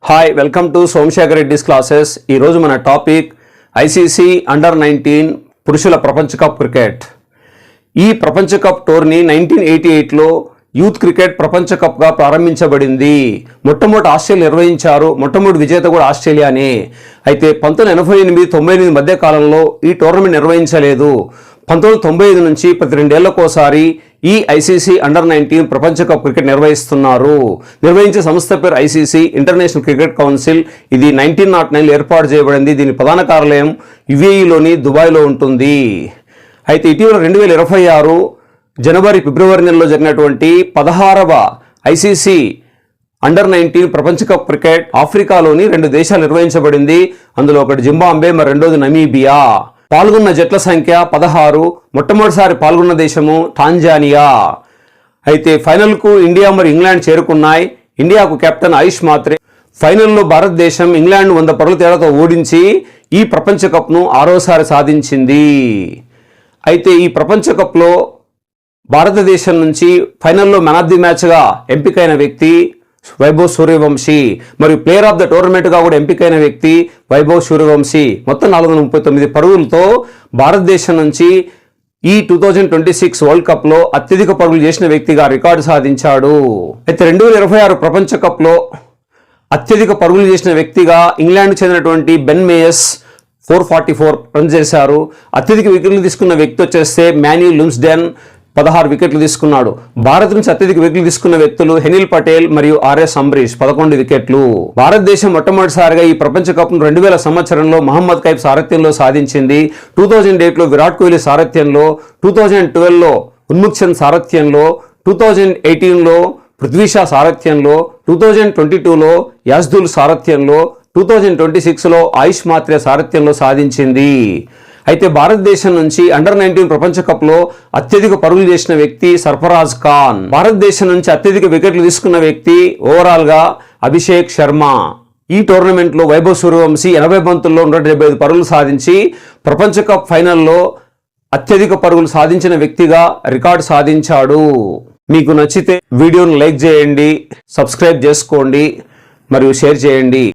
Hi welcome to Somashekar Reddy's classes. ఈరోజు మన topic ICC under-19 పురుషుల ప్రపంచ కప్ క్రికెట్. ఈ ప్రపంచ కప్ టోర్నీ 1988లో యూత్ క్రికెట్ ప్రపంచ కప్గా ప్రారంభించబడింది. మొట్టమొదటి ఆస్ట్రేలియా నిర్వహించారు. మొట్టమొదటి విజేత కూడా ఆస్ట్రేలియానే. అయితే 1988-99 మధ్య కాలంలో ఈ టోర్నమెంట్ నిర్వహించలేదు. 1995 నుంచి ప్రతి 2 ఏళ్లకోసారి ఈ ఐసీసీ అండర్-19 ప్రపంచ కప్ క్రికెట్ నిర్వహిస్తున్నారు. నిర్వహించే సంస్థ పేరు ఐసీసీ ఇంటర్నేషనల్ క్రికెట్ కౌన్సిల్. ఇది 1909లో ఏర్పాటు చేయబడింది. దీని ప్రధాన కార్యాలయం యుఏఈలోని దుబాయ్లో ఉంటుంది. అయితే ఇటీవల 2026 జనవరి ఫిబ్రవరి నెలలో జరిగినటువంటి 16వ ఐసీసీ అండర్-19 ప్రపంచ కప్ క్రికెట్ ఆఫ్రికాలోని 2 దేశాలు నిర్వహించబడింది. అందులో ఒకటి జింబాబ్వే, మరి రెండోది నమీబియా. పాల్గొన్న జట్ల సంఖ్య 16. మొట్టమొదటిసారి పాల్గొన్న దేశము టాంజానియా. అయితే ఫైనల్కు ఇండియా మరి ఇంగ్లాండ్ చేరుకున్నాయి. ఇండియాకు కెప్టెన్ ఆయుష్ మాత్రే. ఫైనల్లో భారతదేశం ఇంగ్లాండ్ 100 పరుగుల తేడాతో ఓడించి ఈ ప్రపంచ కప్ను 6వసారి సాధించింది. అయితే ఈ ప్రపంచ కప్లో భారతదేశం నుంచి ఫైనల్లో మ్యాన్ ఆఫ్ ది మ్యాచ్గా ఎంపికైన వ్యక్తి వైభవ్ సూర్యవంశీ. మరియు ప్లేయర్ ఆఫ్ ద టోర్నమెంట్గా కూడా ఎంపికైన వ్యక్తి వైభవ్ సూర్యవంశీ. మొత్తం 439 పరుగులతో భారతదేశం నుంచి ఈ 2026 వరల్డ్ కప్లో అత్యధిక పరుగులు చేసిన వ్యక్తిగా రికార్డు సాధించాడు. అయితే 2026 ప్రపంచ కప్లో అత్యధిక పరుగులు చేసిన వ్యక్తిగా ఇంగ్లాండ్కు చెందినటువంటి బెన్ మేయస్ 444 రన్స్ చేశారు. అత్యధిక వికెట్లు తీసుకున్న వ్యక్తి వచ్చేస్తే మాన్యూ లుమ్స్డెన్ 16 వికెట్లు తీసుకున్నాడు. భారత్ నుంచి అత్యధిక వికెట్లు తీసుకున్న వ్యక్తులు హెనిల్ పటేల్ మరియు ఆర్ఎస్ అంబరీష్ 11 వికెట్లు. భారతదేశం మొట్టమొదటిసారిగా ఈ ప్రపంచ కప్ను 2000 సంవత్సరంలో మహమ్మద్ కైఫ్ సారథ్యంలో సాధించింది. 2008లో విరాట్ కోహ్లీ సారథ్యంలో, 2012లో ఉన్ముక్ చంద్ సారథ్యంలో, 2018లో పృథ్వీ షా సారథ్యంలో, 2022లో యాజ్దుల్ సారథ్యంలో, 2026లో ఆయుష్ మాత్రే సారథ్యంలో సాధించింది. అయితే భారతదేశం నుంచి అండర్-19 ప్రపంచ కప్లో అత్యధిక పరుగులు చేసిన వ్యక్తి సర్ఫరాజ్ ఖాన్. భారతదేశం నుంచి అత్యధిక వికెట్లు తీసుకున్న వ్యక్తి ఓవరాల్గా అభిషేక్ శర్మ. ఈ టోర్నమెంట్లో వైభవ్ సూర్యవంశీ 80 బంతుల్లో 175 పరుగులు సాధించి ప్రపంచ కప్ ఫైనల్లో అత్యధిక పరుగులు సాధించిన వ్యక్తిగా రికార్డు సాధించాడు. మీకు నచ్చితే వీడియోను లైక్ చేయండి, సబ్స్క్రైబ్ చేసుకోండి మరియు షేర్ చేయండి.